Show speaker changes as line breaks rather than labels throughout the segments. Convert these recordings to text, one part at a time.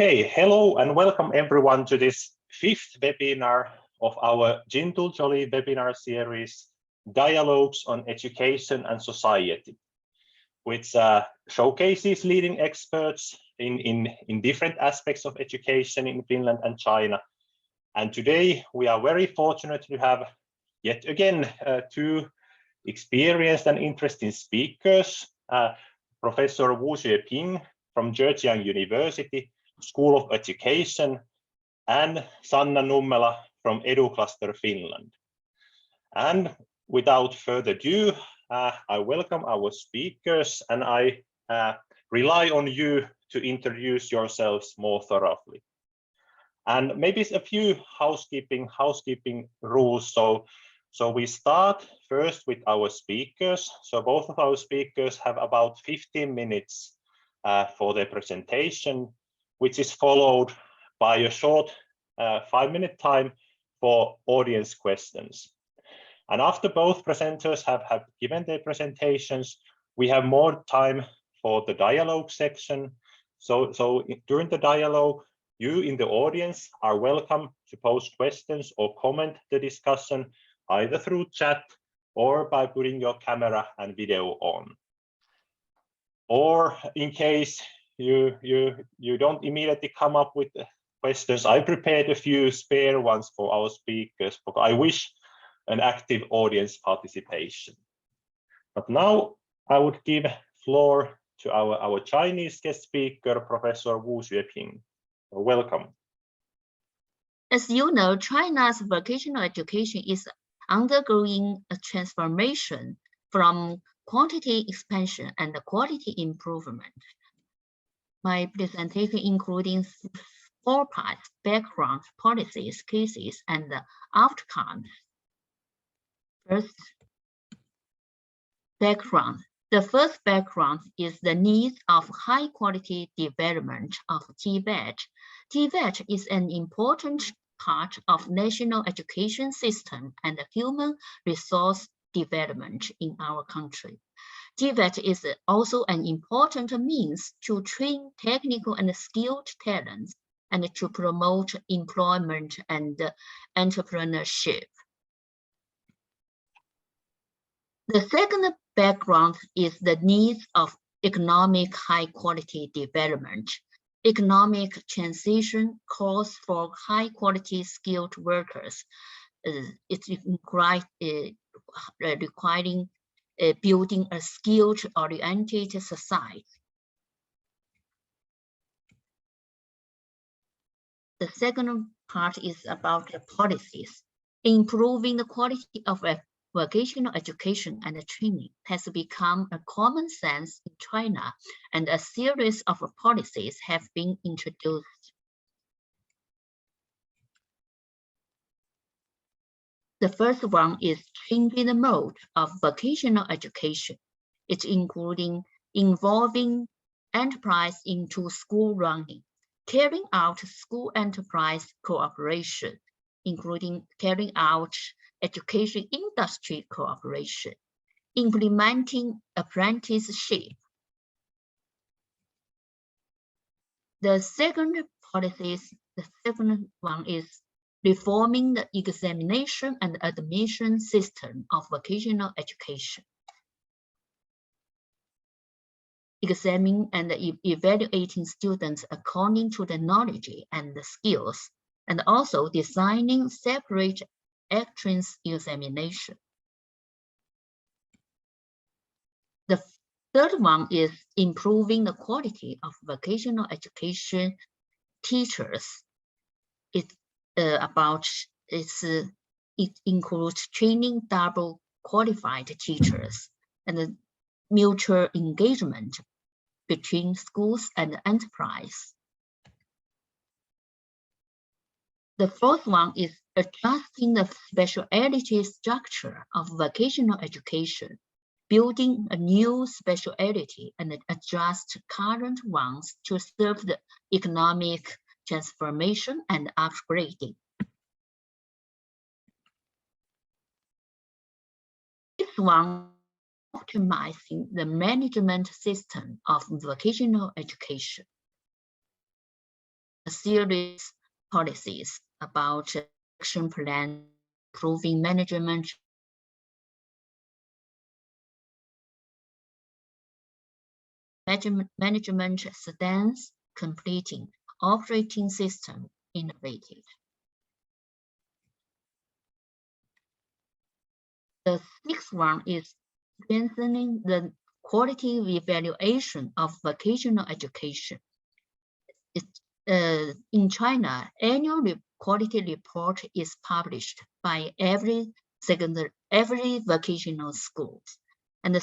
Okay, hello and welcome everyone to this fifth webinar of our GINTL-JoLii webinar series, Dialogues on Education and Society, which showcases leading experts in different aspects of education in Finland and China. And today we are very fortunate to have yet again two experienced and interesting speakers, Professor Xueping from Zhejiang University, School of Education, and Sanna Nummela from EduCluster Finland. And without further ado, I welcome our speakers, and I rely on you to introduce yourselves more thoroughly. And maybe a few housekeeping rules. So we start first with our speakers. So both of our speakers have about 15 minutes for their presentation, which is followed by a short 5-minute time for audience questions. And after both presenters have given their presentations, we have more time for the dialogue section. So during the dialogue, you in the audience are welcome to post questions or comment the discussion either through chat or by putting your camera and video on. Or in case you don't immediately come up with the questions, I prepared a few spare ones for our speakers, because I wish an active audience participation. But now I would give floor to our Chinese guest speaker, Professor Xueping. Welcome.
As you know, China's vocational education is undergoing a transformation from quantity expansion and quality improvement. My presentation including 4 parts: background, policies, cases, and outcomes. First, background. The first background is the need of high-quality development of TVET. TVET is an important part of national education system and human resource development in our country. TVET is also an important means to train technical and skilled talents and to promote employment and entrepreneurship. The second background is the needs of economic high-quality development. Economic transition calls for high-quality skilled workers. It's requiring building a skilled-oriented society. The second part is about the policies. Improving the quality of vocational education and training has become a common sense in China, and a series of policies have been introduced. The first one is changing the mode of vocational education. It's including involving enterprise into school running, carrying out school enterprise cooperation, including carrying out education industry cooperation, implementing apprenticeship. The second one is reforming the examination and admission system of vocational education. Examining and evaluating students according to the knowledge and the skills, and also designing separate entrance examination. The third one is improving the quality of vocational education teachers. It includes training double qualified teachers and the mutual engagement between schools and enterprise. The fourth one is adjusting the specialty structure of vocational education, building a new specialty and adjust current ones to serve the economic transformation and upgrading. This one, optimizing the management system of vocational education. series policies about action plan, improving management, stance, completing, operating system innovated. The sixth one is strengthening the quality evaluation of vocational education. In China, annual quality report is published by every vocational school, and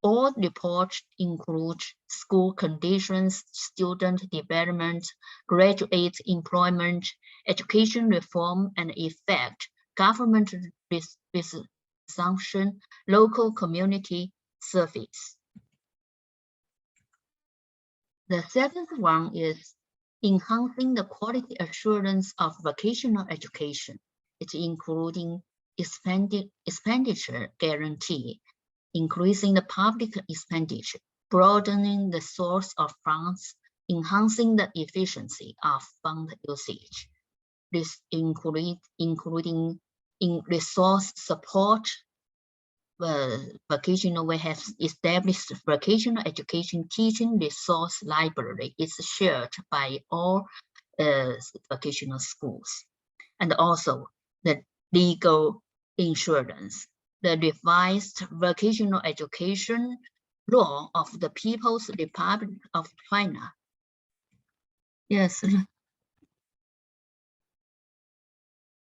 all reports include school conditions, student development, graduate employment, education reform and effect, government resumption, local community service. The seventh one is enhancing the quality assurance of vocational education. It's including expenditure guarantee, increasing the public expenditure, broadening the source of funds, enhancing the efficiency of fund usage. This including in resource support. We have established vocational education teaching resource library. It's shared by all vocational schools. And also the legal insurance, the revised vocational education law of the People's Republic of China. Yes.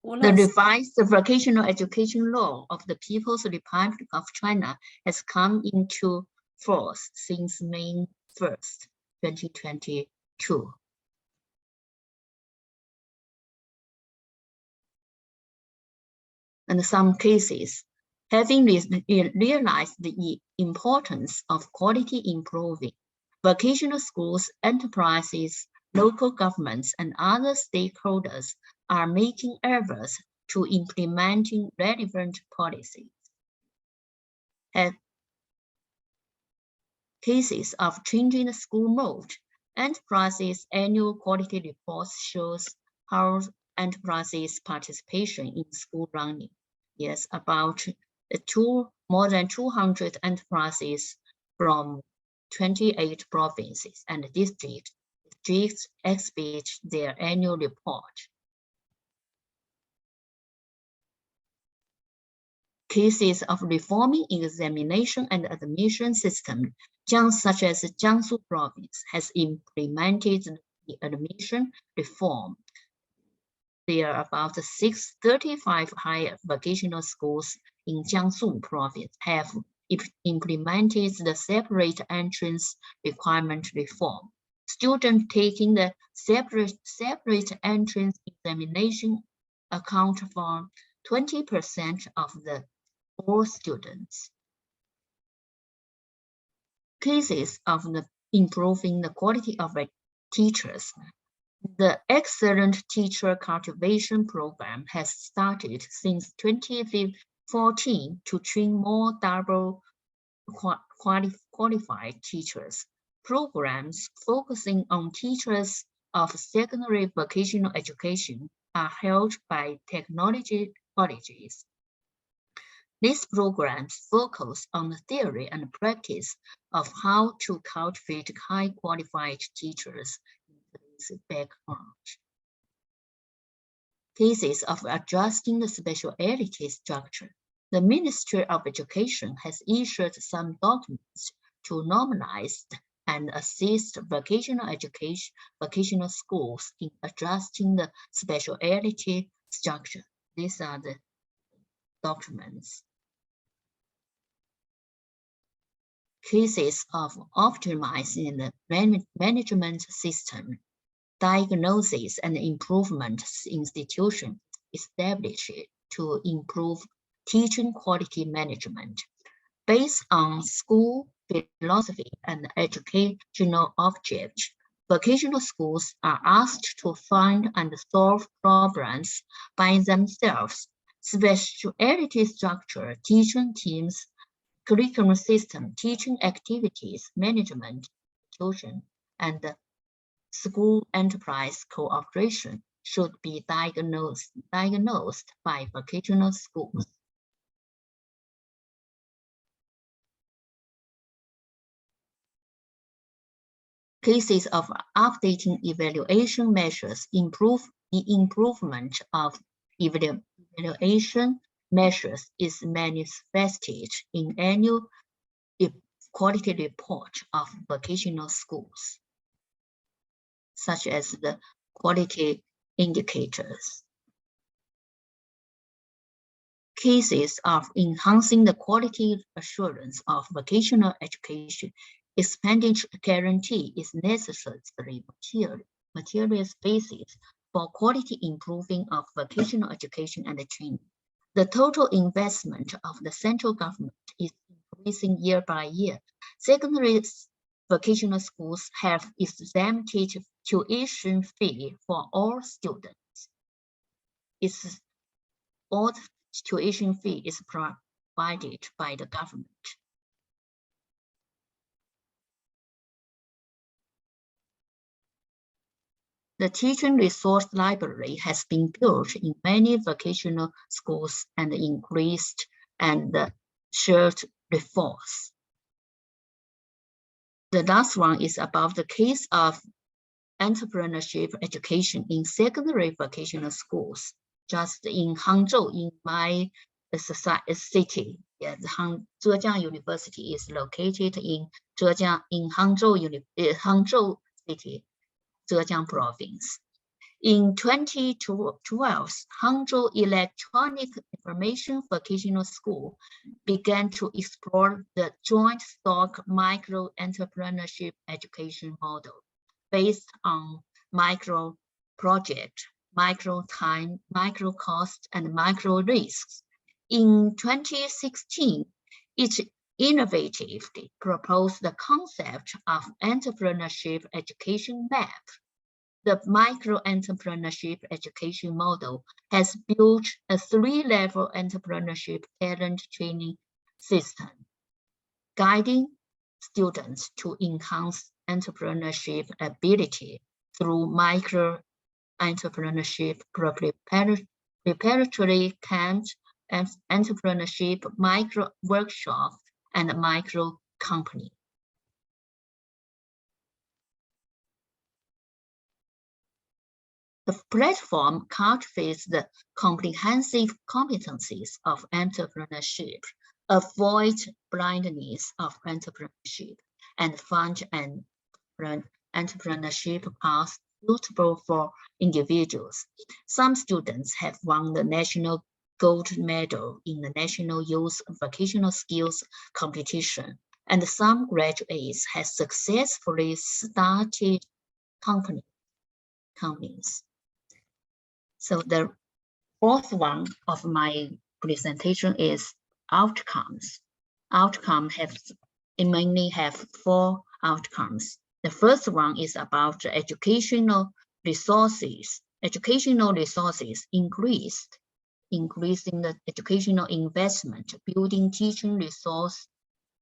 The revised vocational education law of the People's Republic of China has come into force since May 1st, 2022. And some cases, having realized the importance of quality improving, vocational schools, enterprises, local governments, and other stakeholders are making efforts to implementing relevant policies. Cases of changing the school mode, enterprises' annual quality reports shows how enterprises' participation in school running. Yes, about more than 200 enterprises from 28 provinces and districts exhibit their annual report. Cases of reforming examination and admission system, such as Jiangsu province has implemented the admission reform. There are about 635 higher vocational schools in Jiangsu province have implemented the separate entrance requirement reform. Students taking the separate entrance examination account for 20% of all students. Cases of improving the quality of teachers. The Excellent Teacher Cultivation Program has started since 2014 to train more double qualified teachers. Programs focusing on teachers of secondary vocational education are held by technology colleges. These programs focus on the theory and practice of how to cultivate high qualified teachers in this background. Cases of adjusting the specialty structure. The Ministry of Education has issued some documents to normalize and assist vocational schools in adjusting the specialty structure. These are the documents. Cases of optimizing the management system, diagnosis and improvement institution established to improve teaching quality management. Based on school philosophy and educational objects, vocational schools are asked to find and solve problems by themselves. Specialty structure, teaching teams, curriculum system, teaching activities, management, institution, and school enterprise cooperation should be diagnosed by vocational schools. Cases of updating evaluation measures improvement of evaluation measures is manifested in annual quality report of vocational schools, such as the quality indicators. Cases of enhancing the quality assurance of vocational education, expenditure guarantee is necessary material basis for quality improving of vocational education and training. The total investment of the central government is increasing year by year. Secondary vocational schools have exempted tuition fee for all students. All tuition fee is provided by the government. The teaching resource library has been built in many vocational schools and increased and shared resource. The last one is about the case of entrepreneurship education in secondary vocational schools. Just in Hangzhou, in my city, yes, Zhejiang University is located in Zhejiang, in Hangzhou City, Zhejiang Province. In 2012, Hangzhou Electronic Information Vocational School began to explore the joint stock micro entrepreneurship education model based on micro project, micro time, micro cost, and micro risks. In 2016, it innovatively proposed the concept of entrepreneurship education map. The micro-entrepreneurship education model has built a 3-level entrepreneurship talent training system, guiding students to enhance entrepreneurship ability through micro-entrepreneurship preparatory camps, and entrepreneurship micro workshops, and micro company. The platform cultivates the comprehensive competencies of entrepreneurship, avoid blindness of entrepreneurship, and fund an entrepreneurship path suitable for individuals. Some students have won the national gold medal in the National Youth Vocational Skills Competition, and some graduates have successfully started companies. So the fourth one of my presentation is outcomes. It mainly have 4 outcomes. The first one is about educational resources. Educational resources increasing the educational investment, building teaching resource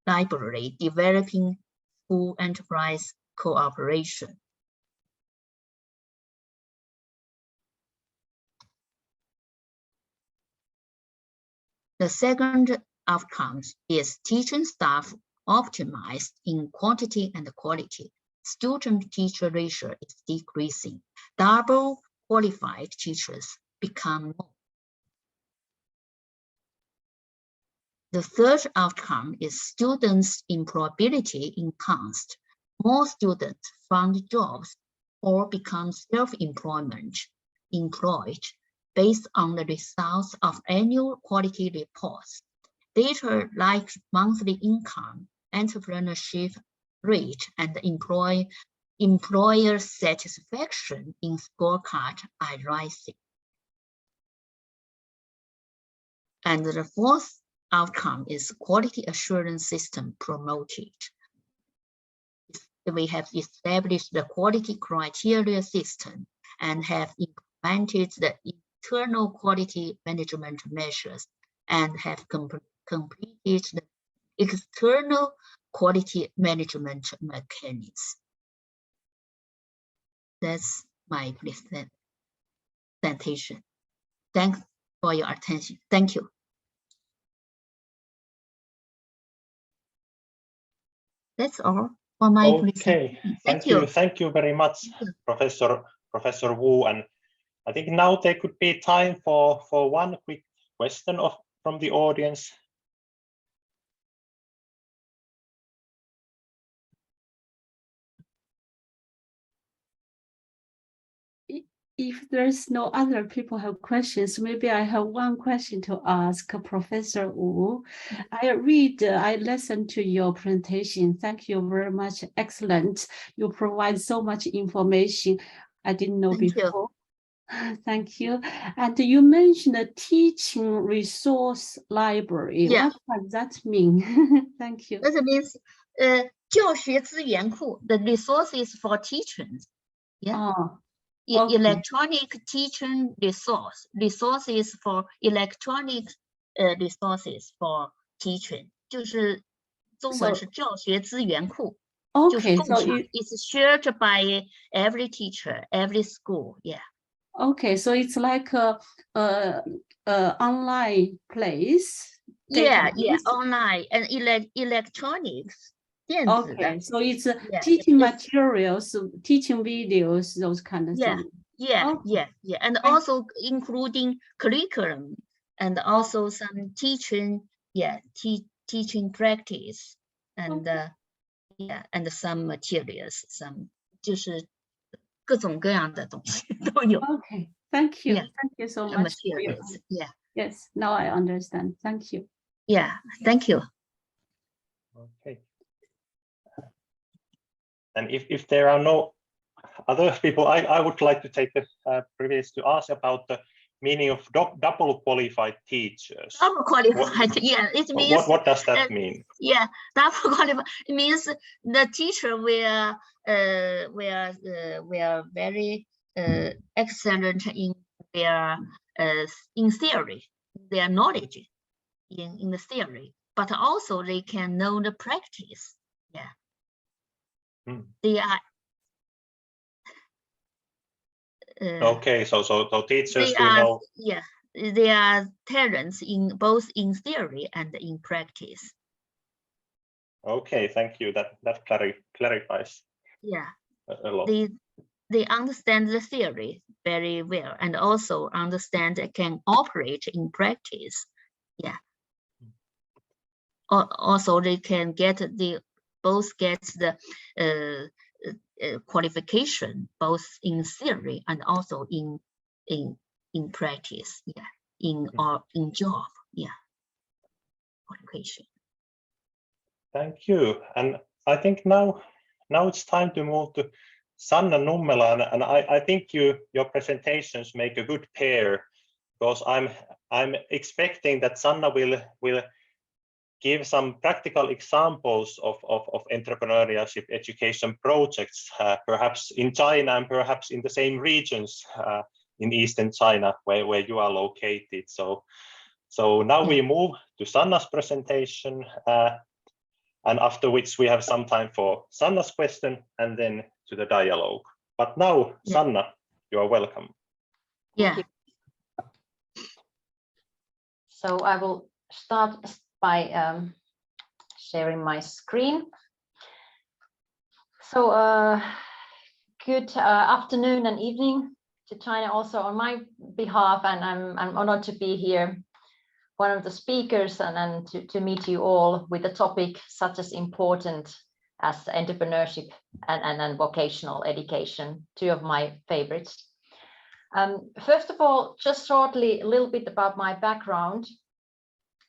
library, developing school enterprise cooperation. The second outcome is teaching staff optimized in quantity and quality. Student-teacher ratio is decreasing. Double qualified teachers become more. The third outcome is students' employability enhanced. More students find jobs or become self-employed based on the results of annual quality reports. Data like monthly income, entrepreneurship rate, and employer satisfaction in scorecard are rising. And the fourth outcome is quality assurance system promoted. We have established the quality criteria system and have implemented the internal quality management measures and have completed the external quality management mechanisms. That's my presentation. Thanks for your attention. Thank you. That's all for my presentation.
Thank you. Thank you very much, Professor Wu. And I think now there could be time for one quick question from the audience.
If there's no other people have questions, maybe I have one question to ask Professor Wu. I listened to your presentation. Thank you very much. Excellent. You provide so much information I didn't know before. Thank you. And you mentioned a teaching resource library.
Yeah.
What does that mean? Thank you.
That means 教学资源库, the resources for teachers. Yeah. Okay. Electronic teaching resources for electronic resources for teaching. 就是中文是教学资源库.
Okay, so
it's shared by every teacher, every school. Yeah.
Okay, so it's like a online place.
Yeah, online and electronics.
Okay, so it's teaching materials, teaching videos, those kind of things.
Yeah, and also including curriculum and also some teaching, teaching practice and and some materials, some 就是各种各样的东西都有.
Okay, thank you. Thank you so much.
Materials.
Yes, now I understand. Thank you.
Yeah, thank you.
Okay. And if there are no other people, I would like to take the privilege to ask about the meaning of double qualified teachers.
Double qualified, it means.
What does that mean?
Yeah, double qualified. It means the teacher will very excellent in their in theory, their knowledge in the theory, but also they can know the practice. Yeah. They are
okay, so teachers will know.
Yeah, they are talents in both in theory and in practice.
Okay, thank you. That clarifies.
Yeah,
a lot.
They understand the theory very well and also understand and can operate in practice. Yeah. Also, they can both get the qualification both in theory and also in practice. Yeah, in job. Yeah, qualification.
Thank you. And I think now it's time to move to Sanna Nummela, and I think your presentations make a good pair, because I'm expecting that Sanna will give some practical examples of entrepreneurship education projects, perhaps in China and perhaps in the same regions in Eastern China where you are located. So now we move to Sanna's presentation, and after which we have some time for Sanna's question and then to the dialogue. But now, Sanna, you are welcome.
Yeah.
So I will start by sharing my screen. So good afternoon and evening to China also on my behalf, and I'm honored to be here, one of the speakers, and to meet you all with a topic such as important as entrepreneurship and vocational education, two of my favorites. First of all, just shortly a little bit about my background.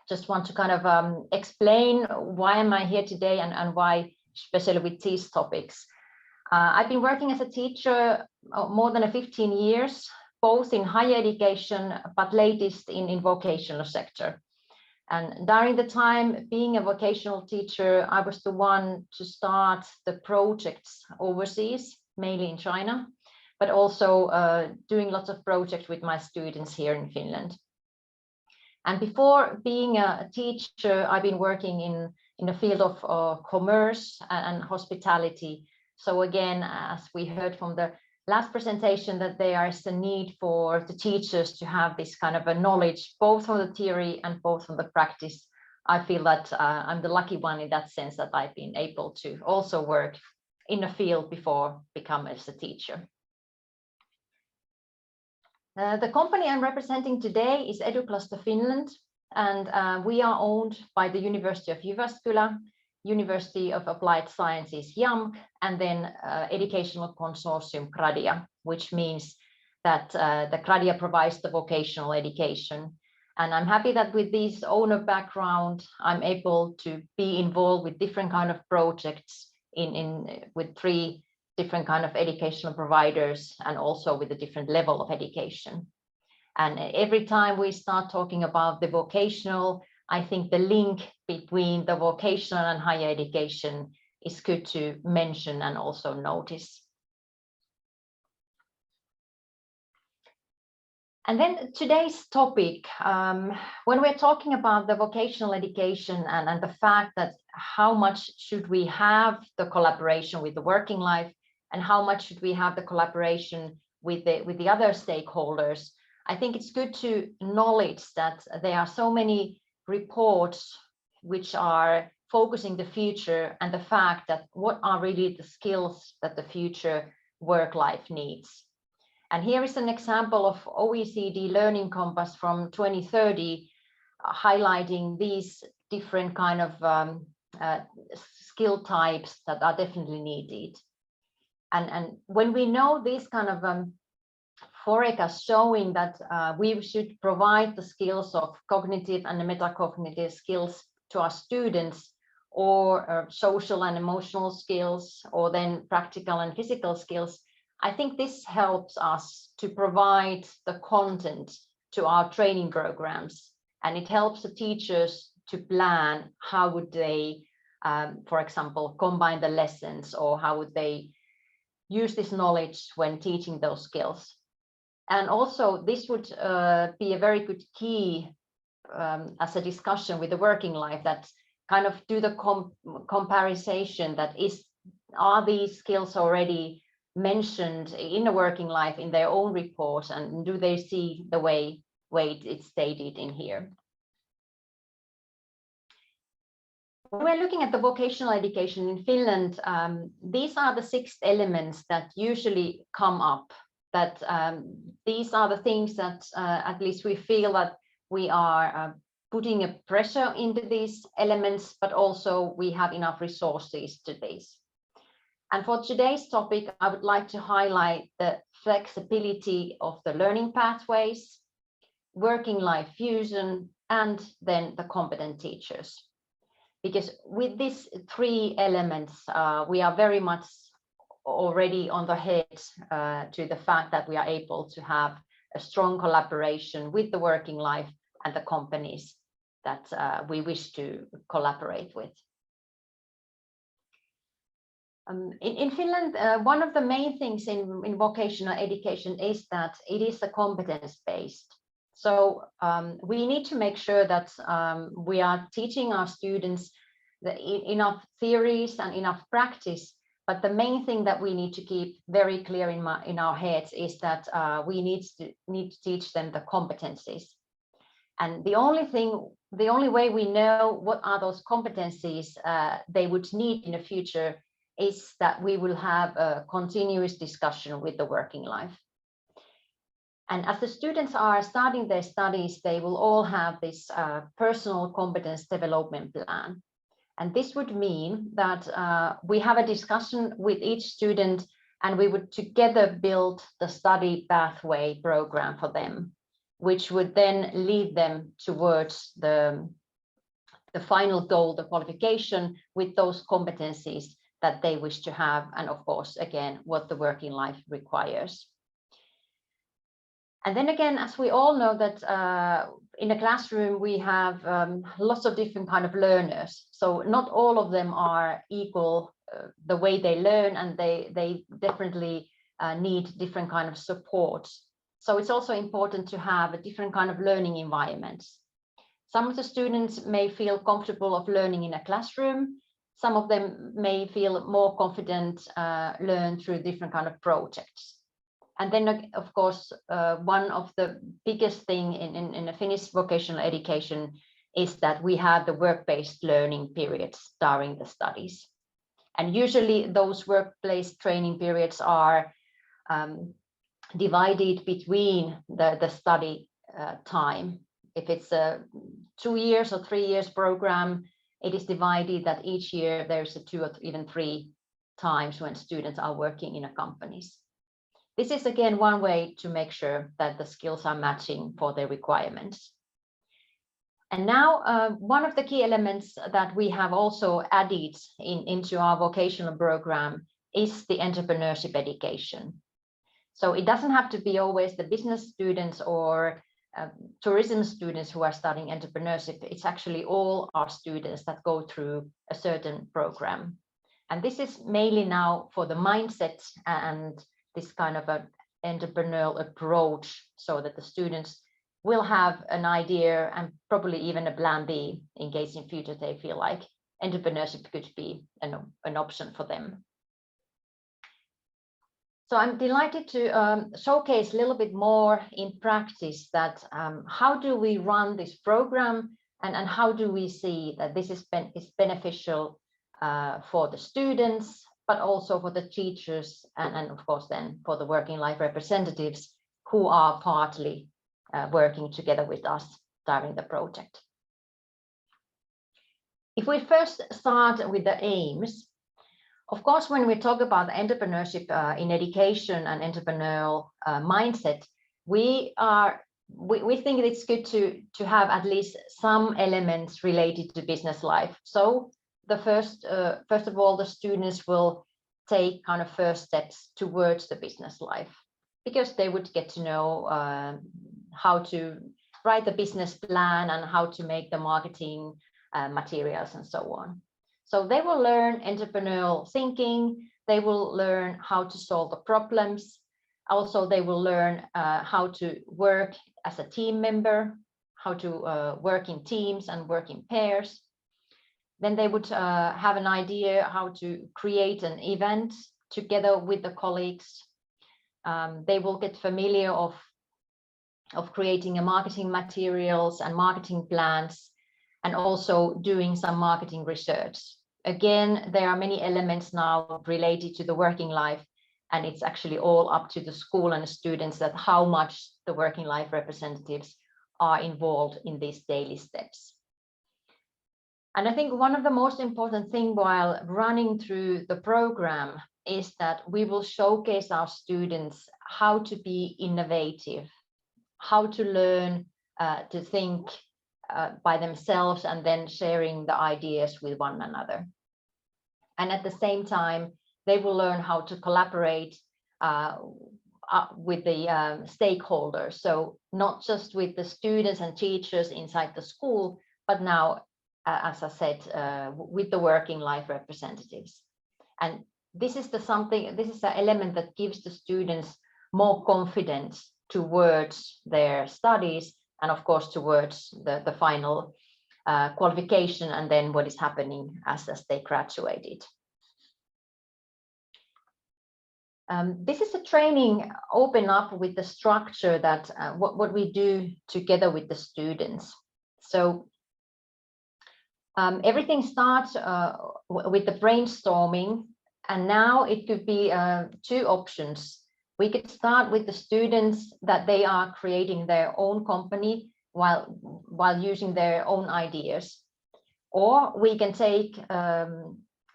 Just want to kind of explain why am I here today and why especially with these topics. I've been working as a teacher more than 15 years, both in higher education, but latest in vocational sector. And during the time being a vocational teacher, I was the one to start the projects overseas, mainly in China, but also doing lots of projects with my students here in Finland. And before being a teacher, I've been working in the field of commerce and hospitality. So again, as we heard from the last presentation that there is a need for the teachers to have this kind of a knowledge, both from the theory and both from the practice. I feel that I'm the lucky one in that sense, that I've been able to also work in a field before becoming a teacher. The company I'm representing today is EduCluster Finland, and we are owned by the University of Jyväskylä, University of Applied Sciences JAMK, and then Educational Consortium CRADIA, which means that the CRADIA provides the vocational education. And I'm happy that with this owner background, I'm able to be involved with different kind of projects with 3 different kind of educational providers, and also with a different level of education. And every time we start talking about the vocational, I think the link between the vocational and higher education is good to mention and also notice. And then today's topic, when we're talking about the vocational education and the fact that how much should we have the collaboration with the working life, and how much should we have the collaboration with the other stakeholders, I think it's good to acknowledge that there are so many reports which are focusing the future and the fact that what are really the skills that the future work life needs. And here is an example of OECD Learning Compass from 2030, highlighting these different kind of skill types that are definitely needed. And when we know this kind of forecast showing that we should provide the skills of cognitive and metacognitive skills to our students, or social and emotional skills, or then practical and physical skills, I think this helps us to provide the content to our training programs, and it helps the teachers to plan how would they, for example, combine the lessons, or how would they use this knowledge when teaching those skills. And also this would be a very good key as a discussion with the working life, that kind of do the comparison that are these skills already mentioned in the working life in their own report, and do they see the way it's stated in here. When we're looking at the vocational education in Finland, these are the 6 elements that usually come up, that these are the things that at least we feel that we are putting a pressure into these elements, but also we have enough resources to this. And for today's topic, I would like to highlight the flexibility of the learning pathways, working life fusion, and then the competent teachers. Because with these 3 elements, we are very much already on the head to the fact that we are able to have a strong collaboration with the working life and the companies that we wish to collaborate with. In Finland, one of the main things in vocational education is that it is a competence-based. So we need to make sure that we are teaching our students enough theories and enough practice, but the main thing that we need to keep very clear in our heads is that we need to teach them the competencies. And the only way we know what are those competencies they would need in the future is that we will have a continuous discussion with the working life. And as the students are starting their studies, they will all have this personal competence development plan. And this would mean that we have a discussion with each student, and we would together build the study pathway program for them, which would then lead them towards the final goal, the qualification, with those competencies that they wish to have, and of course, again, what the working life requires. And then again, as we all know that in a classroom, we have lots of different kind of learners. So not all of them are equal the way they learn, and they definitely need different kind of support. So it's also important to have a different kind of learning environments. Some of the students may feel comfortable of learning in a classroom. Some of them may feel more confident learn through different kind of projects. And then, of course, one of the biggest thing in the Finnish vocational education is that we have the work-based learning periods during the studies. And usually those workplace training periods are divided between the study time. If it's a 2 years or 3 years program, it is divided that each year there's 2 or even 3 times when students are working in a companies. This is again one way to make sure that the skills are matching for their requirements. And now one of the key elements that we have also added into our vocational program is the entrepreneurship education. So it doesn't have to be always the business students or tourism students who are studying entrepreneurship. It's actually all our students that go through a certain program. And this is mainly now for the mindset and this kind of an entrepreneurial approach, so that the students will have an idea and probably even a plan B in case in future they feel like entrepreneurship could be an option for them. So I'm delighted to showcase a little bit more in practice that how do we run this program and how do we see that this is beneficial for the students, but also for the teachers and of course then for the working life representatives who are partly working together with us during the project. If we first start with the aims, of course, when we talk about entrepreneurship in education and entrepreneurial mindset, we think it's good to have at least some elements related to business life. So the first of all, the students will take kind of first steps towards the business life, because they would get to know how to write the business plan and how to make the marketing materials and so on. So they will learn entrepreneurial thinking, they will learn how to solve the problems. Also, they will learn how to work as a team member, how to work in teams and work in pairs. Then they would have an idea how to create an event together with the colleagues. They will get familiar of creating a marketing materials and marketing plans, and also doing some marketing research. Again, there are many elements now related to the working life, and it's actually all up to the school and the students that how much the working life representatives are involved in these daily steps. And I think one of the most important things while running through the program is that we will showcase our students how to be innovative, how to learn to think by themselves and then sharing the ideas with one another. And at the same time, they will learn how to collaborate with the stakeholders. So not just with the students and teachers inside the school, but now, as I said, with the working life representatives. And this is the element that gives the students more confidence towards their studies, and of course towards the final qualification and then what is happening as they graduated. This is a training open up with the structure that what we do together with the students. So everything starts with the brainstorming, and now it could be 2 options. We could start with the students that they are creating their own company while using their own ideas, or we can take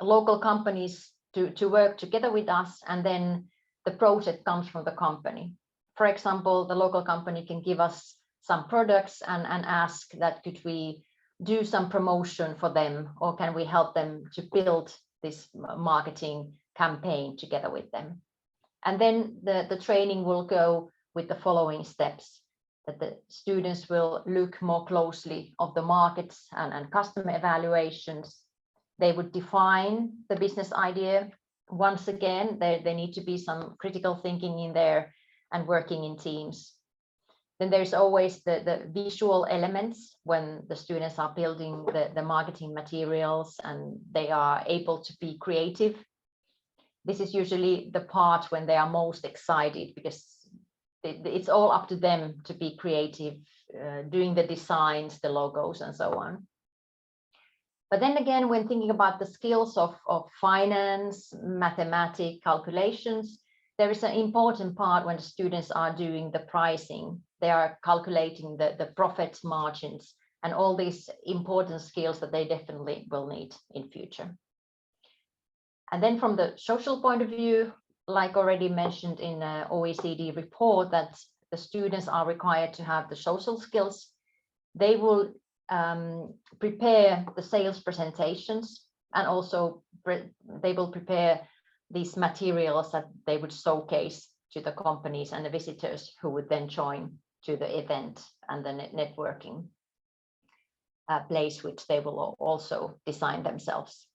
local companies to work together with us, and then the project comes from the company. For example, the local company can give us some products and ask that could we do some promotion for them, or can we help them to build this marketing campaign together with them. And then the training will go with the following steps, that the students will look more closely of the markets and customer evaluations. They would define the business idea. Once again, there need to be some critical thinking in there and working in teams. Then there's always the visual elements when the students are building the marketing materials and they are able to be creative. this is usually the part when they are most excited, because it's all up to them to be creative, doing the designs, the logos, and so on. But then again, when thinking about the skills of finance, mathematics, calculations, there is an important part when the students are doing the pricing. They are calculating the profit margins and all these important skills that they definitely will need in future. And then from the social point of view, like already mentioned in the OECD report, that the students are required to have the social skills. They will prepare the sales presentations, and also they will prepare these materials that they would showcase to the companies and the visitors who would then join to the event and the networking place, which they will also design themselves.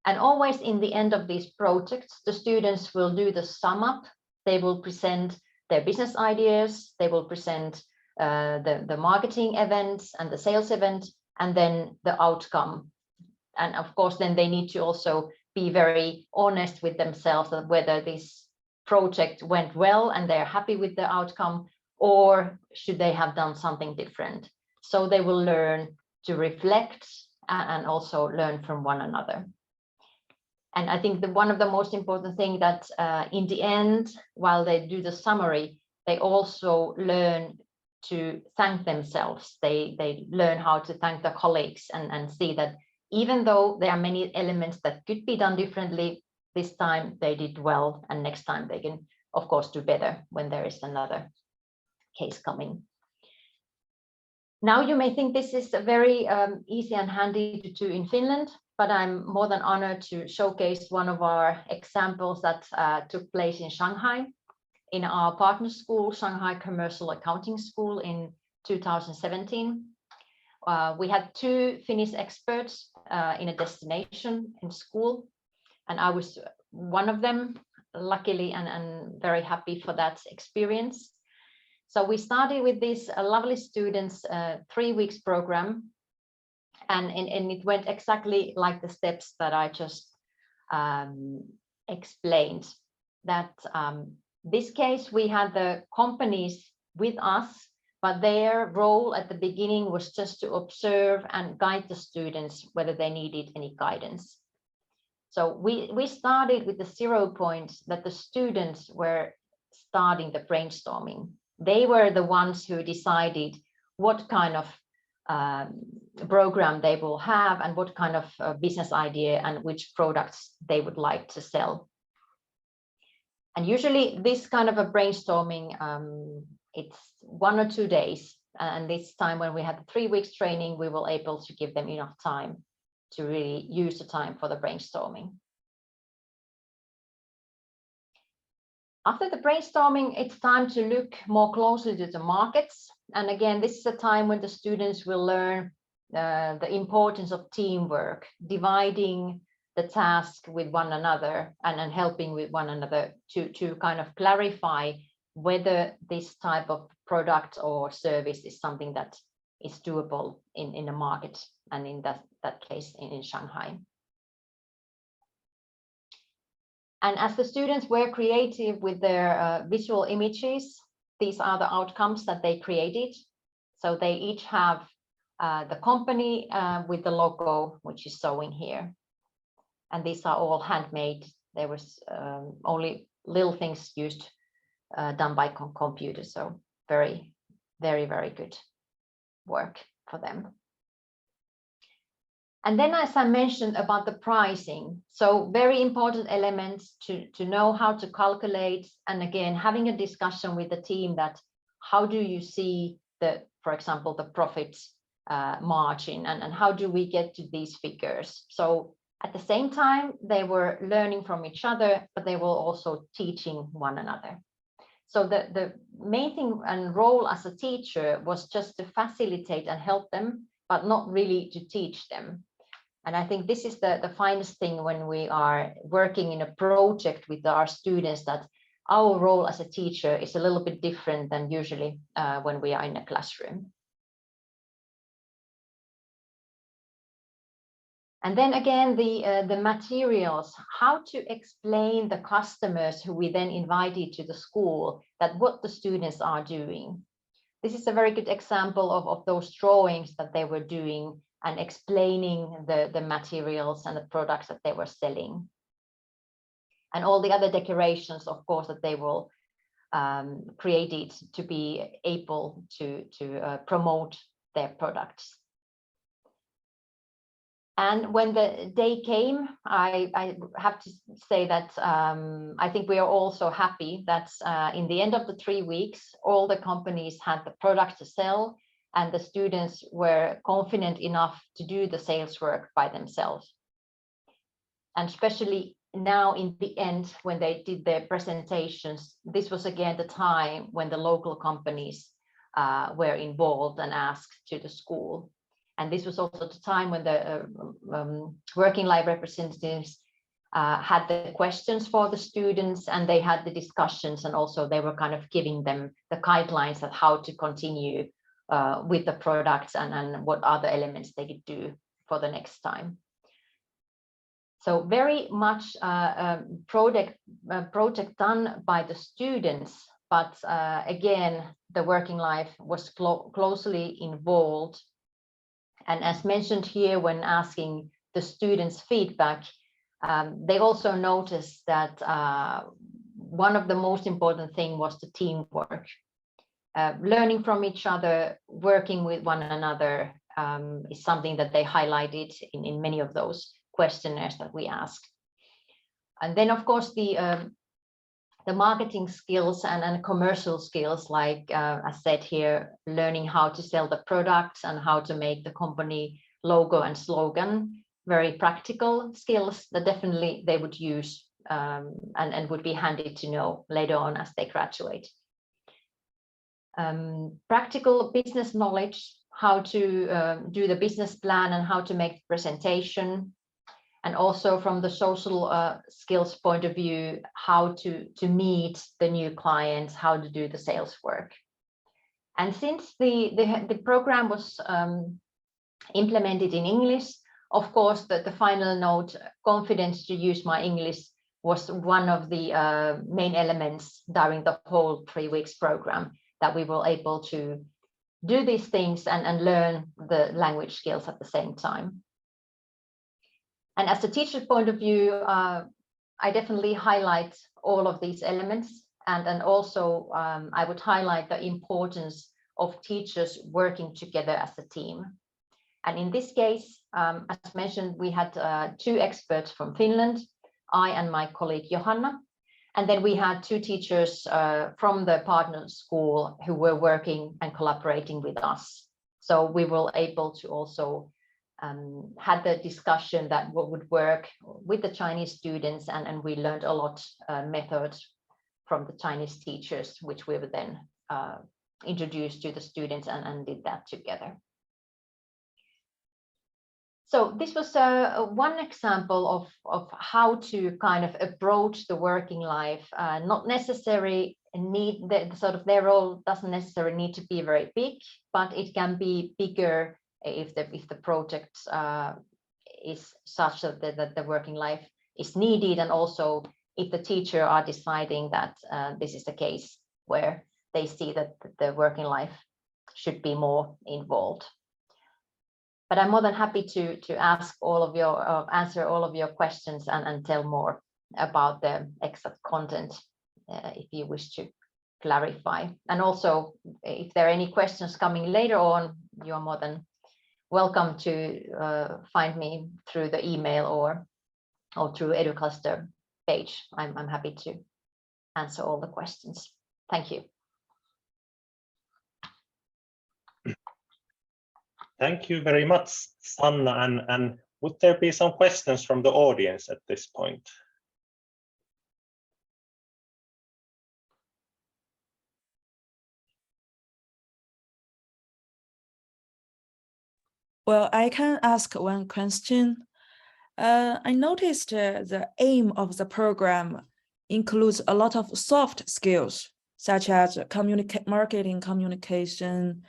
And always in the end of these projects, the students will do the sum up. They will present their business ideas, they will present the marketing events and the sales event, and then the outcome. And of course, then they need to also be very honest with themselves that whether this project went well and they're happy with the outcome, or should they have done something different. So they will learn to reflect and also learn from one another. And I think one of the most important things that in the end, while they do the summary, they also learn to thank themselves. They learn how to thank their colleagues and see that even though there are many elements that could be done differently, this time they did well, and next time they can, of course, do better when there is another case coming. Now you may think this is very easy and handy to do in Finland, but I'm more than honored to showcase one of our examples that took place in Shanghai, in our partner school, Shanghai Commercial Accounting School, in 2017. We had 2 Finnish experts in a destination in school, and I was one of them, luckily, and very happy for that experience. So we started with these lovely students, 3 weeks program, and it went exactly like the steps that I just explained. That this case, we had the companies with us, but their role at the beginning was just to observe and guide the students whether they needed any guidance. So we started with the 0 point that the students were starting the brainstorming. They were the ones who decided what kind of program they will have and what kind of business idea and which products they would like to sell. And usually this kind of a brainstorming, it's 1 or 2 days. And this time when we had the 3 weeks training, we were able to give them enough time to really use the time for the brainstorming. After the brainstorming, it's time to look more closely to the markets. And again, this is a time when the students will learn the importance of teamwork, dividing the task with one another and helping with one another to kind of clarify whether this type of product or service is something that is doable in the market, and in that case in Shanghai. And as the students were creative with their visual images, these are the outcomes that they created. So they each have the company with the logo, which is showing here. And these are all handmade. There was only little things used, done by computer. So very, very, very good work for them. And then, as I mentioned about the pricing, so very important elements to know how to calculate, and again, having a discussion with the team that how do you see for example, the profit margin, and how do we get to these figures? So at the same time, they were learning from each other, but they were also teaching one another. So the main thing and role as a teacher was just to facilitate and help them, but not really to teach them. And I think this is the finest thing when we are working in a project with our students, that our role as a teacher is a little bit different than usually when we are in a classroom. And then again, the materials, how to explain the customers who we then invited to the school that what the students are doing. This is a very good example of those drawings that they were doing and explaining the materials and the products that they were selling. And all the other decorations, of course, that they will created to be able to promote their products. And when the day came, I have to say that I think we are also happy that in the end of the 3 weeks, all the companies had the product to sell and the students were confident enough to do the sales work by themselves. And especially now in the end, when they did their presentations, this was again the time when the local companies were involved and asked to the school. And this was also the time when the Working Life representatives had the questions for the students, and they had the discussions, and also they were kind of giving them the guidelines of how to continue with the products and what other elements they could do for the next time. So very much project done by the students, but again, the Working Life was closely involved. And as mentioned here, when asking the students' feedback, they also noticed that one of the most important things was the teamwork. Learning from each other, working with one another is something that they highlighted in many of those questionnaires that we asked. And then, of course, the marketing skills and commercial skills, like I said here, learning how to sell the products and how to make the company logo and slogan, very practical skills that definitely they would use and would be handy to know later on as they graduate. Practical business knowledge, how to do the business plan and how to make the presentation. And also from the social skills point of view, how to meet the new clients, how to do the sales work. And since the program was implemented in English, of course, the final note, confidence to use my English, was one of the main elements during the whole 3 weeks program, that we were able to do these things and learn the language skills at the same time. And as a teacher's point of view, I definitely highlight all of these elements. And also I would highlight the importance of teachers working together as a team. And in this case, as mentioned, we had 2 experts from Finland, I and my colleague Johanna. And then we had 2 teachers from the partner school who were working and collaborating with us. So we were able to also had the discussion that what would work with the Chinese students, and we learned a lot methods from the Chinese teachers, which we would then introduce to the students and did that together. So this was one example of how to kind of approach the working life. Not necessarily need their role doesn't necessarily need to be very big, but it can be bigger if the project is such that the working life is needed, and also if the teacher are deciding that this is the case where they see that the working life should be more involved. But I'm more than happy to ask all of your answer all of your questions and tell more about the exact content if you wish to clarify. And also, if there are any questions coming later on, you are more than welcome to find me through the email or through EduCluster page. I'm happy to answer all the questions. Thank you.
Thank you very much, Sanna. And would there be some questions from the audience at this point?
Well, I can ask one question. I noticed the aim of the program includes a lot of soft skills, such as marketing communication,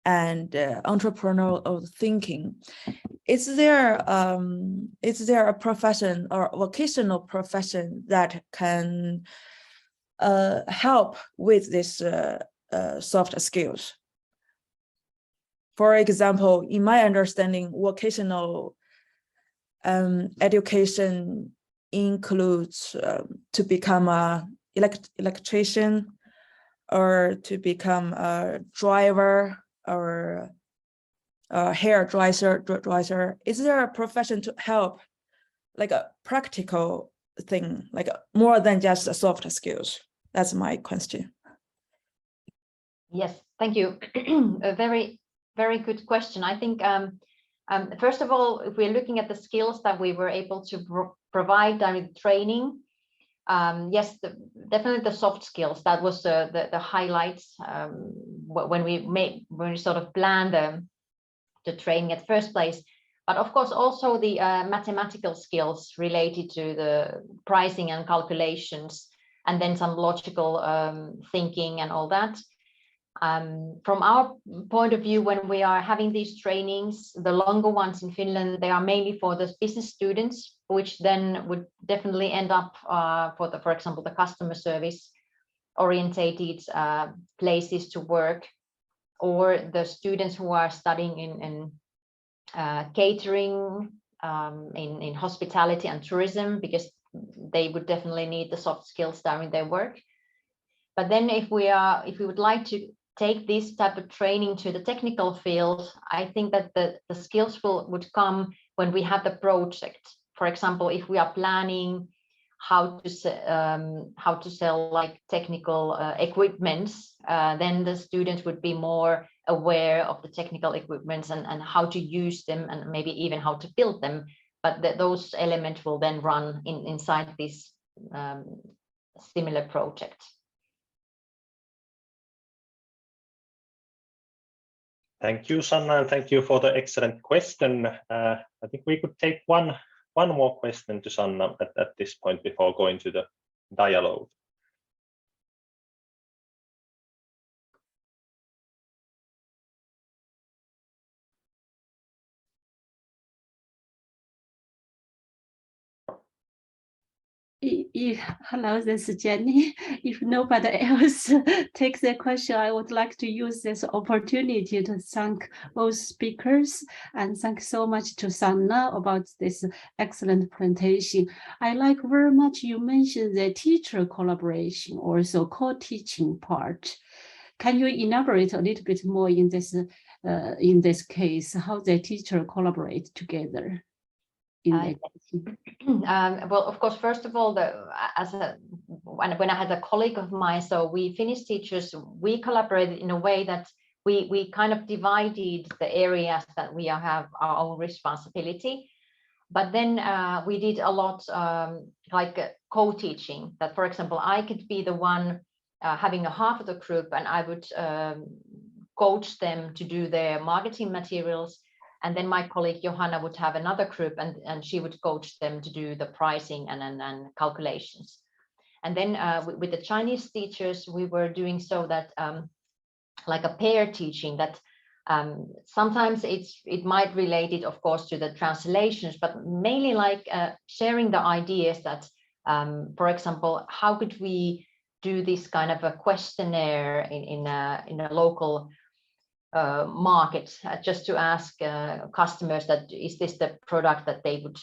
and entrepreneurial thinking. Is there a profession or vocational profession that can help with this soft skills? For example, in my understanding, vocational education includes to become a electrician or to become a driver or a hairdresser. Is there a profession to help, like a practical thing, like more than just the soft skills? That's my question.
Yes, thank you. A very, very good question. I think, first of all, if we're looking at the skills that we were able to provide during training, yes, definitely the soft skills, that was the highlights when we sort of planned the training at first place. But of course, also the mathematical skills related to the pricing and calculations, and then some logical thinking and all that. From our point of view, when we are having these trainings, the longer ones in Finland, they are mainly for the business students, which then would definitely end up for example, the customer service orientated places to work, or the students who are studying in catering, in hospitality and tourism, because they would definitely need the soft skills during their work. But then if we would like to take this type of training to the technical field, I think that the skills would come when we have the project. For example, if we are planning how to sell like technical equipments, then the students would be more aware of the technical equipments and how to use them, and maybe even how to build them. But those elements will then run inside this similar project.
Thank you, Sanna, and thank you for the excellent question. I think we could take one more question to Sanna at this point before going to the dialogue.
Hello, this is Jenny. If nobody else takes the question, I would like to use this opportunity to thank both speakers and thank so much to Sanna about this excellent presentation. I like very much you mentioned the teacher collaboration, also co-teaching part. Can you elaborate a little bit more in this case, how the teacher collaborate together?
Well, of course, first of all, when I had a colleague of mine, so we Finnish teachers, we collaborated in a way that we kind of divided the areas that we have our own responsibility. But then we did a lot like co-teaching, that, for example, I could be the one having a half of the group, and I would coach them to do their marketing materials. And then my colleague Johanna would have another group, and she would coach them to do the pricing and calculations. And then with the Chinese teachers, we were doing so that like a pair teaching, that sometimes it might relate it, of course, to the translations, but mainly like sharing the ideas that, for example, how could we do this kind of a questionnaire in a local market, just to ask customers that is this the product that they would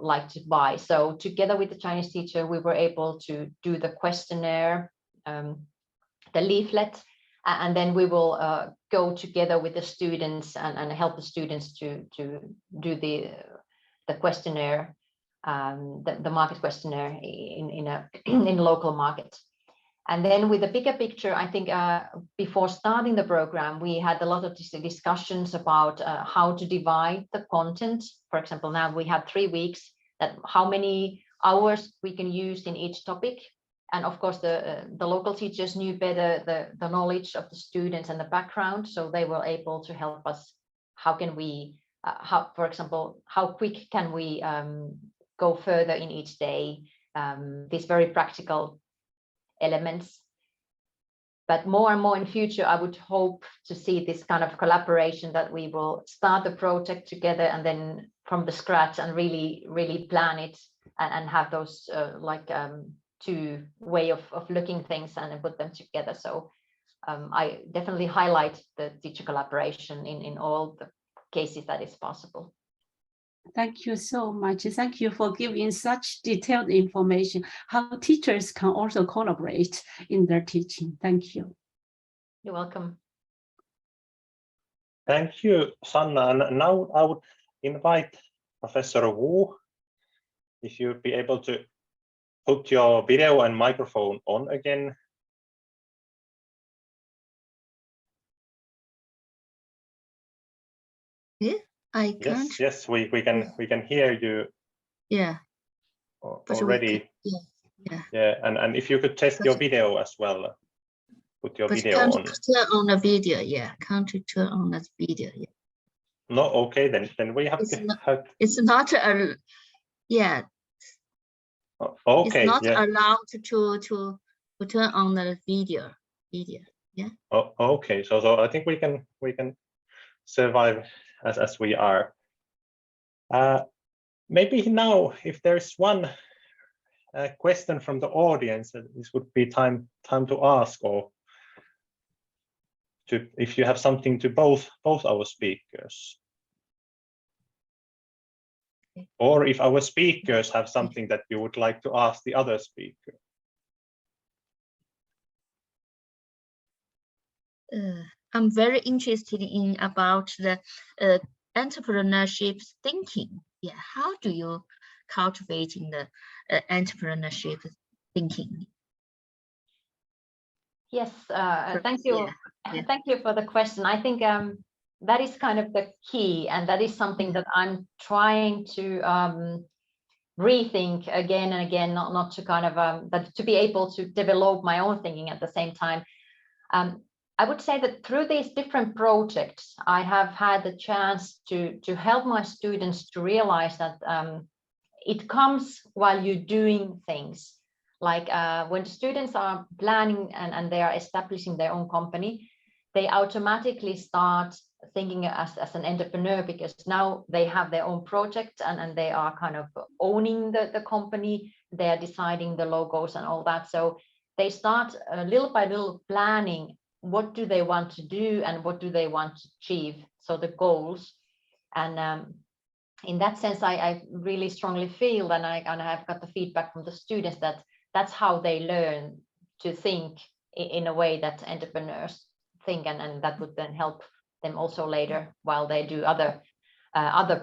like to buy. So together with the Chinese teacher, we were able to do the questionnaire, the leaflet, and then we will go together with the students and help the students to do the questionnaire, the market questionnaire in a local market. And then with the bigger picture, I think before starting the program, we had a lot of discussions about how to divide the content. For example, now we have 3 weeks, that how many hours we can use in each topic. And of course, the local teachers knew better the knowledge of the students and the background, so they were able to help us. How can we, for example, how quick can we go further in each day? These very practical elements. But more and more in future, I would hope to see this kind of collaboration, that we will start the project together and then from the scratch and really plan it and have those two way of looking things and put them together. So I definitely highlight the teacher collaboration in all the cases that is possible.
Thank you so much. Thank you for giving such detailed information, how teachers can also collaborate in their teaching. Thank you.
You're welcome.
Thank you, Sanna. And now I would invite Professor Wu, if you'd be able to put your video and microphone on again.
Yeah, I can't.
Yes, we can hear you.
Yeah.
Already. Yeah, and if you could test your video as well. Put your video
can't
on.
Turn on the video. Yeah, can't turn on the video. Yeah.
No, okay, then we have
It's not a. Yeah.
Okay.
It's not
yeah.
allowed to turn on the video. Yeah.
Okay. So I think we can survive as we are. Maybe now, if there's one question from the audience, this would be time to ask, or if you have something to both our speakers, or if our speakers have something that you would like to ask the other speaker.
I'm very interested in about the entrepreneurship thinking. Yeah, how do you cultivate in the entrepreneurship thinking?
Yes, thank you.
Yeah.
Thank you for the question. I think that is kind of the key, and that is something that I'm trying to rethink again and again, not to kind of but to be able to develop my own thinking at the same time. I would say that through these different projects, I have had the chance to help my students to realize that it comes while you're doing things. Like when students are planning and they are establishing their own company, they automatically start thinking as an entrepreneur, because now they have their own project and they are kind of owning the company. They are deciding the logos and all that. So they start little by little planning, what do they want to do and what do they want to achieve, so the goals. And in that sense, I really strongly feel, and I have got the feedback from the students, that that's how they learn to think in a way that entrepreneurs think, and that would then help them also later while they do other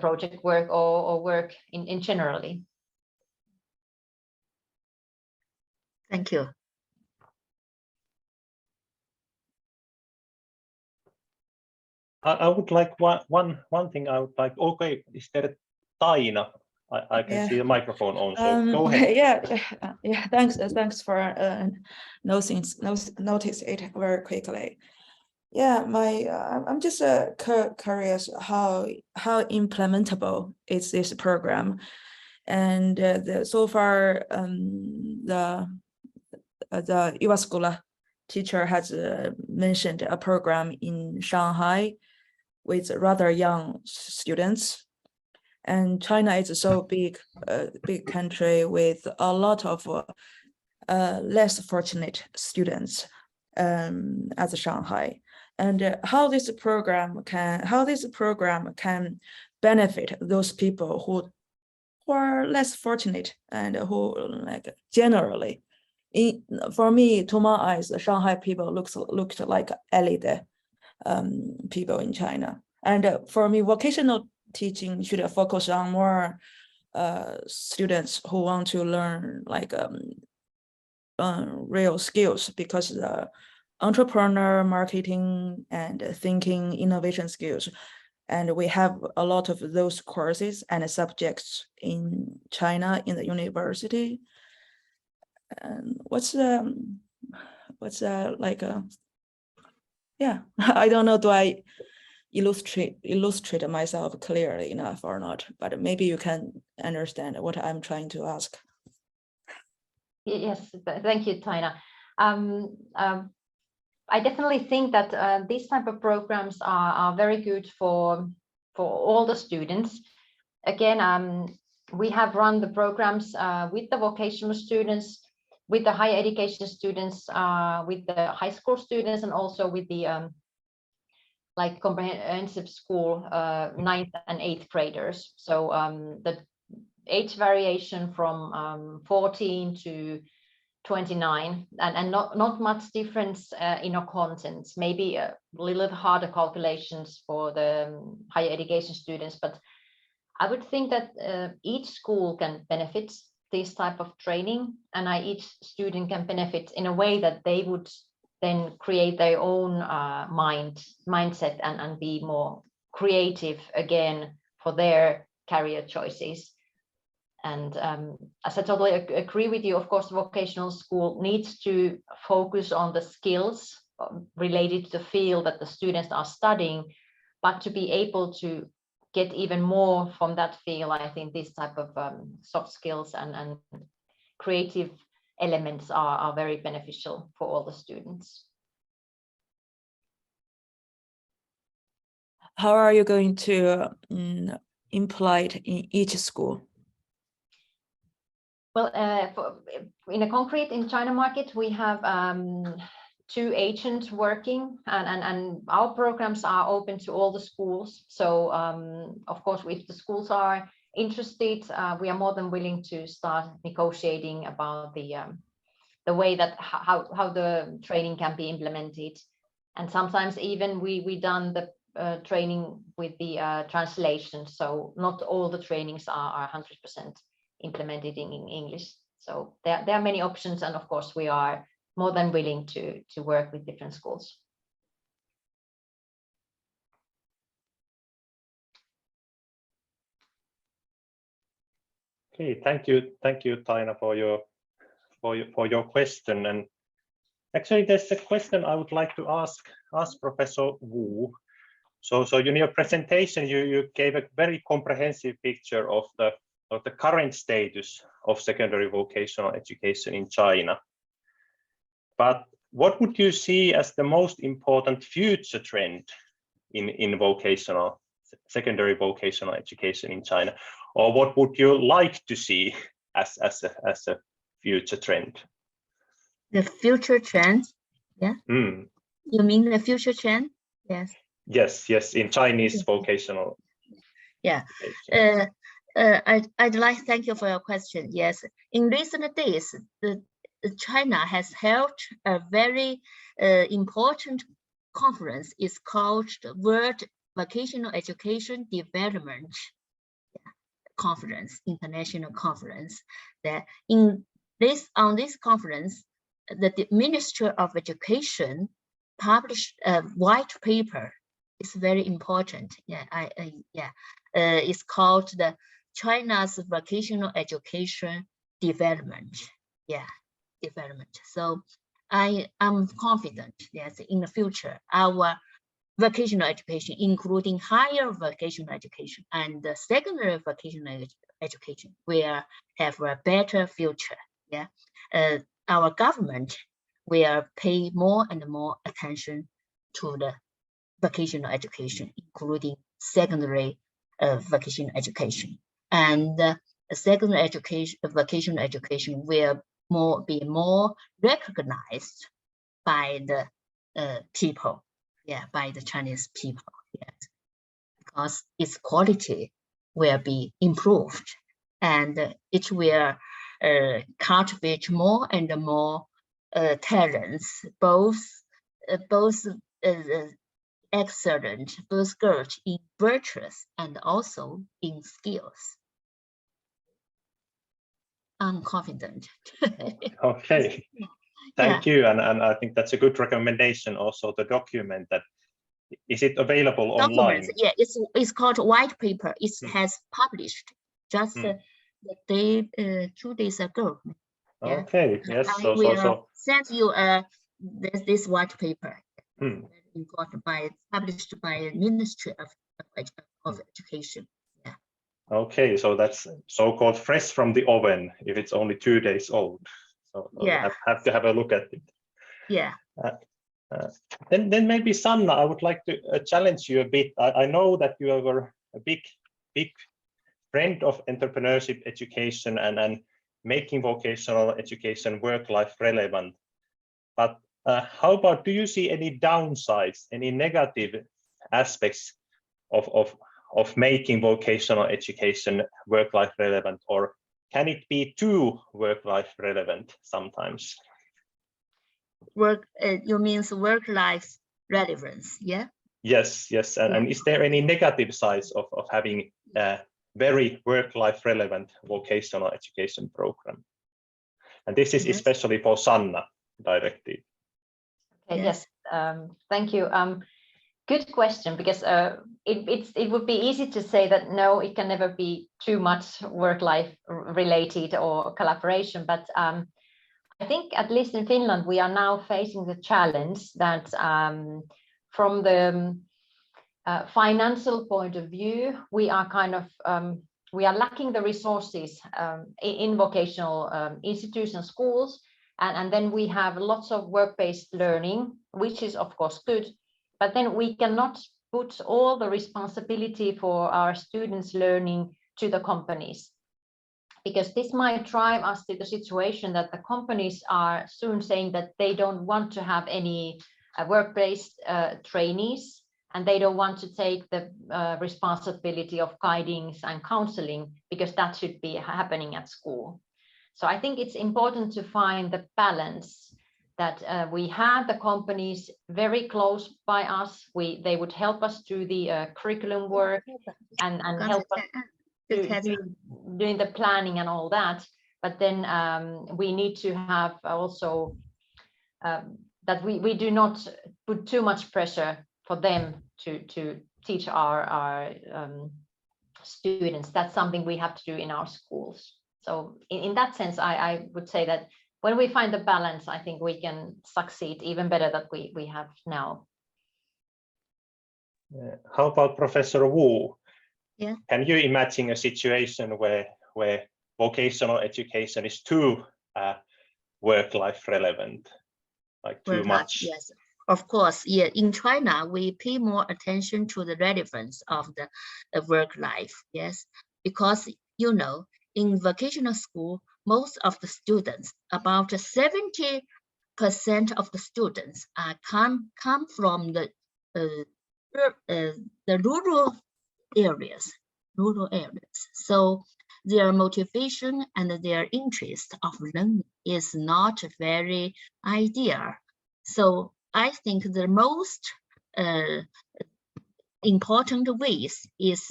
project work or work in generally.
Thank you.
I would like one thing. I would like. Okay, is there Taina? I can see the microphone on. So go ahead.
Yeah. Thanks for notice it very quickly. Yeah, I'm just curious how implementable is this program, and so far the EduCluster teacher has mentioned a program in Shanghai with rather young students, and China is so big country with a lot of less fortunate students as Shanghai, and how this program can benefit those people who are less fortunate and who, like, generally, for me, to my eyes, the Shanghai people looked like elite people in China. And for me, vocational teaching should focus on more students who want to learn like real skills, because the entrepreneur, marketing, and thinking, innovation skills, and we have a lot of those courses and subjects in China in the university. And yeah, I don't know, do I illustrate myself clearly enough or not, but maybe you can understand what I'm trying to ask.
Yes, thank you, Taina. I definitely think that these type of programs are very good for all the students. Again, we have run the programs with the vocational students, with the higher education students, with the high school students, and also with the like comprehensive school 9th and 8th graders. So the age variation from 14 to 29, and not much difference in our contents, maybe a little harder calculations for the higher education students, but I would think that each school can benefit this type of training, and each student can benefit in a way that they would then create their own mindset and be more creative again for their career choices. And as I totally agree with you, of course, the vocational school needs to focus on the skills related to the field that the students are studying, but to be able to get even more from that field, I think this type of soft skills and creative elements are very beneficial for all the students.
How are you going to imply it in each school?
Well, in a concrete in China market, we have 2 agents working, and our programs are open to all the schools. So of course, if the schools are interested, we are more than willing to start negotiating about the way that how the training can be implemented. And sometimes even we done the training with the translation. So not all the trainings are 100% implemented in English. So there are many options, and of course we are more than willing to work with different schools.
Okay, thank you, Taina, for your question. And actually, there's a question I would like to ask Professor Wu. So in your presentation, you gave a very comprehensive picture of the current status of secondary vocational education in China. But what would you see as the most important future trend in secondary vocational education in China? Or what would you like to see as a future trend?
The future trend, yeah? You mean the future trend? Yes.
Yes, in Chinese vocational.
Yeah. I'd like to thank you for your question. Yes, in recent days, China has held a very important conference. It's called the World Vocational Education Development Conference, International Conference. That on this conference, the Ministry of Education published a white paper. It's very important. It's called the China's Vocational Education Development. Development. So I am confident that in the future, our vocational education, including higher vocational education and the secondary vocational education, will have a better future. Our government will pay more and more attention to the vocational education, including secondary vocational education. And secondary education, vocational education will be more recognized by the people, by the Chinese people, because its quality will be improved, and it will cultivate more and more talents, both excellent, both good in virtues and also in skills. I'm confident.
Okay, thank you. And I think that's a good recommendation also to document that. Is it available online?
Yeah, it's called white paper. It has published just the day 2 days ago.
Okay, yes.
I will send you this white paper. Important published by Ministry of Education.
Okay, so that's so-called fresh from the oven if it's only 2 days old. So I have to have a look at it. Then maybe Sanna, I would like to challenge you a bit. I know that you are a big friend of entrepreneurship education and making vocational education work-life relevant. But how about, do you see any downsides, any negative aspects of making vocational education work-life relevant, or can it be too work-life relevant sometimes?
You means work-life relevance, yeah?
Yes. And is there any negative sides of having a very work-life relevant vocational education program? And this is especially for Sanna directed.
Okay, yes. Thank you. Good question, because it would be easy to say that no, it can never be too much work-life related or collaboration. But I think at least in Finland, we are now facing the challenge that from the financial point of view, we are kind of we are lacking the resources in vocational institutions, schools, and then we have lots of work-based learning, which is of course good, but then we cannot put all the responsibility for our students' learning to the companies, because this might drive us to the situation that the companies are soon saying that they don't want to have any work-based trainees, and they don't want to take the responsibility of guiding and counseling, because that should be happening at school. So I think it's important to find the balance that we have the companies very close by us. They would help us do the curriculum work and help us doing the planning and all that. But then we need to have also that we do not put too much pressure for them to teach our students. That's something we have to do in our schools. So in that sense, I would say that when we find the balance, I think we can succeed even better than we have now.
How about Professor Wu?
Yeah.
Can you imagine a situation where vocational education is too work-life relevant, like too much?
Yes, of course. Yeah, in China, we pay more attention to the relevance of the work life. Yes, because in vocational school, most of the students, about 70% of the students, come from the rural areas. So their motivation and their interest of learning is not very ideal. So I think the most important ways is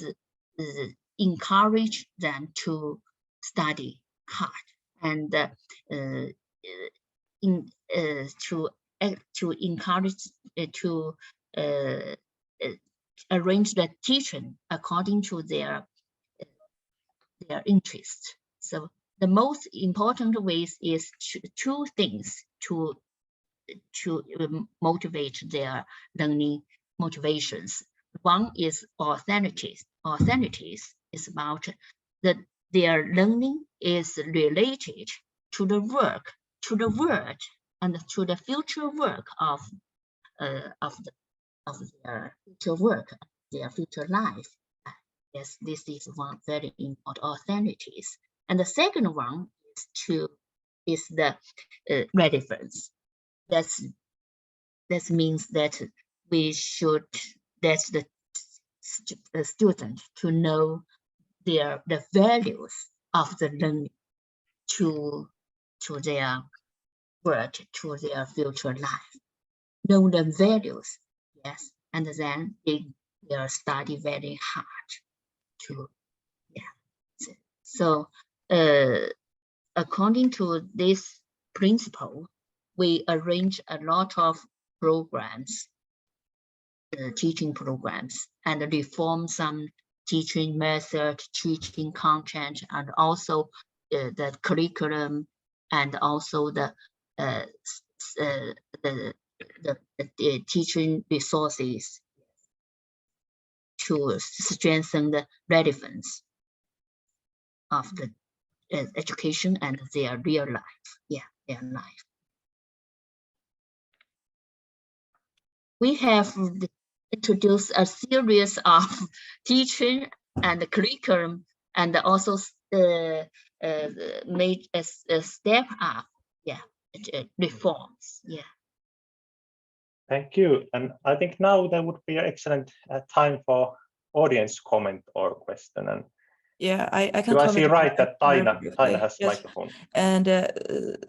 encourage them to study hard and to encourage to arrange the teaching according to their interest. So the most important ways is two things to motivate their learning motivations. One is authorities. Authorities is about that their learning is related to the work, to the world, and to the future work of their future work, their future life. Yes, this is one very important authorities. And the second one is the relevance. That means that we should let the student to know the values of the learning to their work, to their future life. Know the values, yes, and then they study very hard to, yeah. So according to this principle, we arrange a lot of programs, teaching programs, and reform some teaching method, teaching content, and also the curriculum, and also the teaching resources to strengthen the relevance of the education and their real life. Yeah, their life. we have introduced a series of teaching and curriculum, and also made a step up, reforms. Yeah.
Thank you. And I think now there would be an excellent time for audience comment or question. And
yeah, I can
do I
comment
see
on
right that Taina
briefly.
has
Yes.
microphone?
And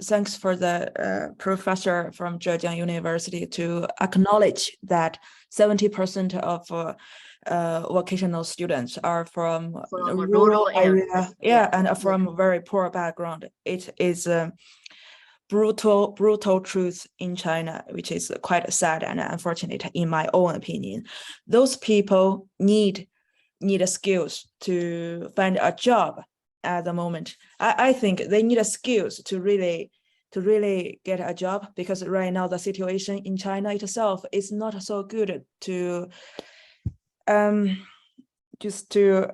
thanks for the professor from Zhejiang University to acknowledge that 70% of vocational students are from a rural area, and from a very poor background. It is a brutal truth in China, which is quite sad and unfortunate in my own opinion. Those people need skills to find a job at the moment. I think they need skills to really get a job, because right now the situation in China itself is not so good to just to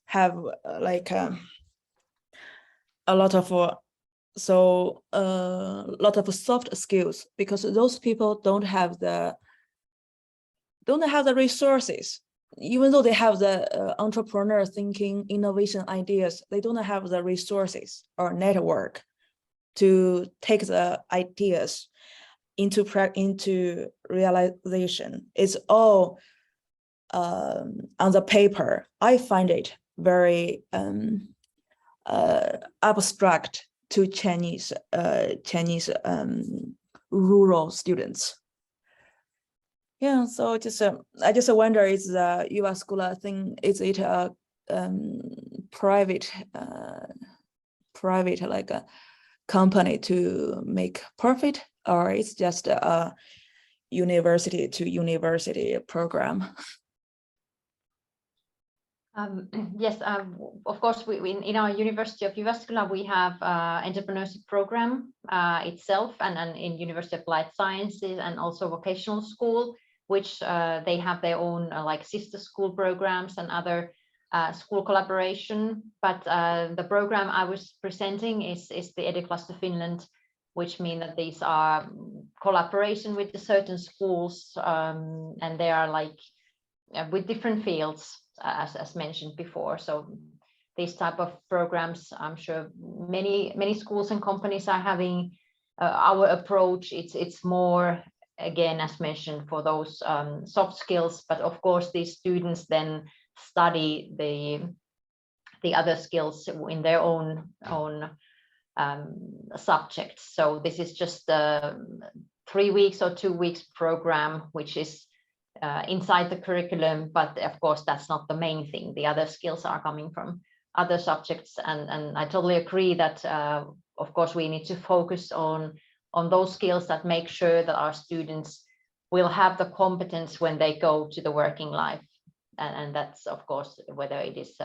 have like a lot of soft skills, because those people don't have the resources. Even though they have the entrepreneur thinking, innovation ideas, they don't have the resources or network to take the ideas into realization. It's all on the paper. I find it very abstract to Chinese rural students. Yeah, so I just wonder, is the U.S. school thing, is it a private like a company to make profit, or it's just a university to university program?
Yes, of course, in our University of Jyväskylä, we have entrepreneurship program itself, and in University of Applied Sciences, and also vocational school, which they have their own like sister school programs and other school collaboration. But the program I was presenting is the EduCluster Finland, which mean that these are collaboration with the certain schools, and they are like with different fields, as mentioned before. So these type of programs, I'm sure many schools and companies are having. Our approach, it's more, again, as mentioned, for those soft skills, but of course these students then study the other skills in their own subjects. So this is just a 3 weeks or 2 weeks program, which is inside the curriculum, but of course that's not the main thing. The other skills are coming from other subjects, and I totally agree that of course we need to focus on those skills that make sure that our students will have the competence when they go to the working life, and that's of course whether it is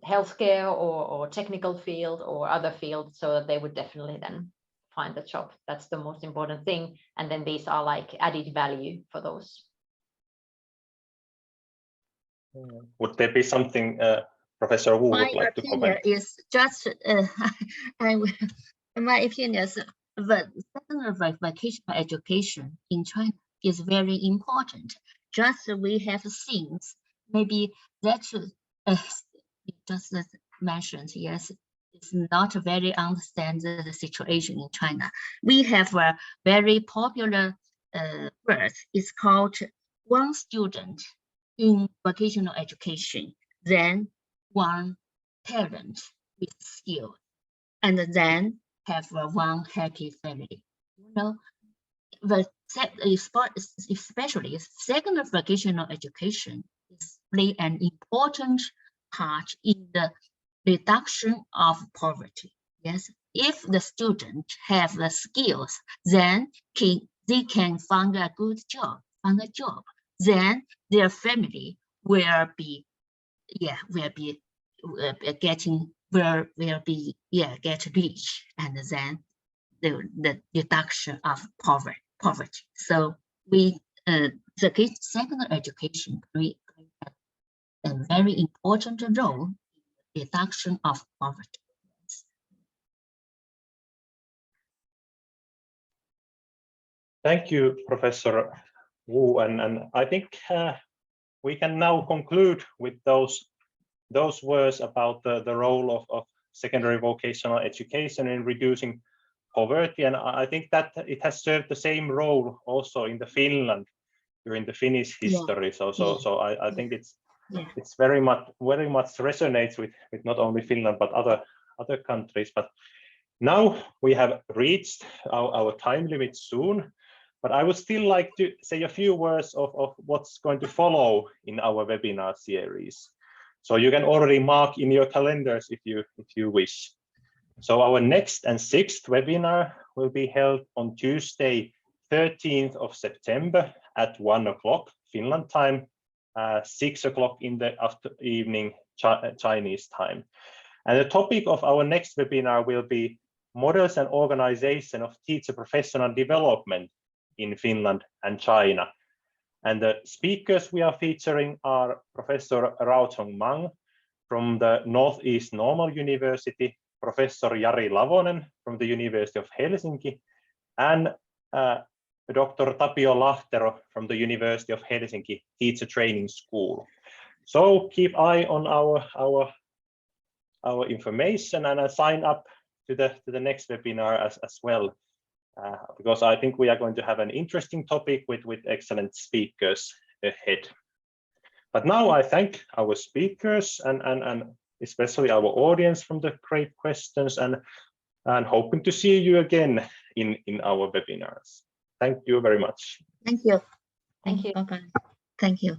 healthcare or technical field or other fields, so that they would definitely then find a job. That's the most important thing, and then these are like added value for those.
Would there be something Professor Wu would like to comment?
Is just my opinion is the secondary vocational education in China is very important. Just we have seen, maybe that just mentioned, yes, it's not very understand the situation in China. We have a very popular word. It's called one student in vocational education, then one parent with skill, and then have one happy family. You know, especially secondary vocational education is play an important part in the reduction of poverty. Yes, if the students have the skills, then they can find a good job, then their family will be get rich, and then the reduction of poverty. So we the secondary education play a very important role in the reduction of poverty.
Thank you, Professor Wu. And I think we can now conclude with those words about the role of secondary vocational education in reducing poverty. And I think that it has served the same role also in the Finland during the Finnish history. So I think it's very much resonates with not only Finland but other countries. But now we have reached our time limit soon. But I would still like to say a few words of what's going to follow in our webinar series. So you can already mark in your calendars if you wish. So our next and 6th webinar will be held on Tuesday, 13th of September at 1 o'clock Finland time, 6 o'clock in the evening Chinese time. And the topic of our next webinar will be models and organization of teacher professional development in Finland and China. And the speakers we are featuring are Professor Rao-Chong Mang from the Northeast Normal University, Professor Jari Lavonen from the University of Helsinki, and Dr. Tapio Lahtero from the University of Helsinki Teacher Training School. So keep eye on our information and sign up to the next webinar as well. Because I think we are going to have an interesting topic with excellent speakers ahead. But now I thank our speakers and especially our audience from the great questions and hoping to see you again in our webinars. Thank you very much.
Thank you.
Thank you.
Okay. Thank you.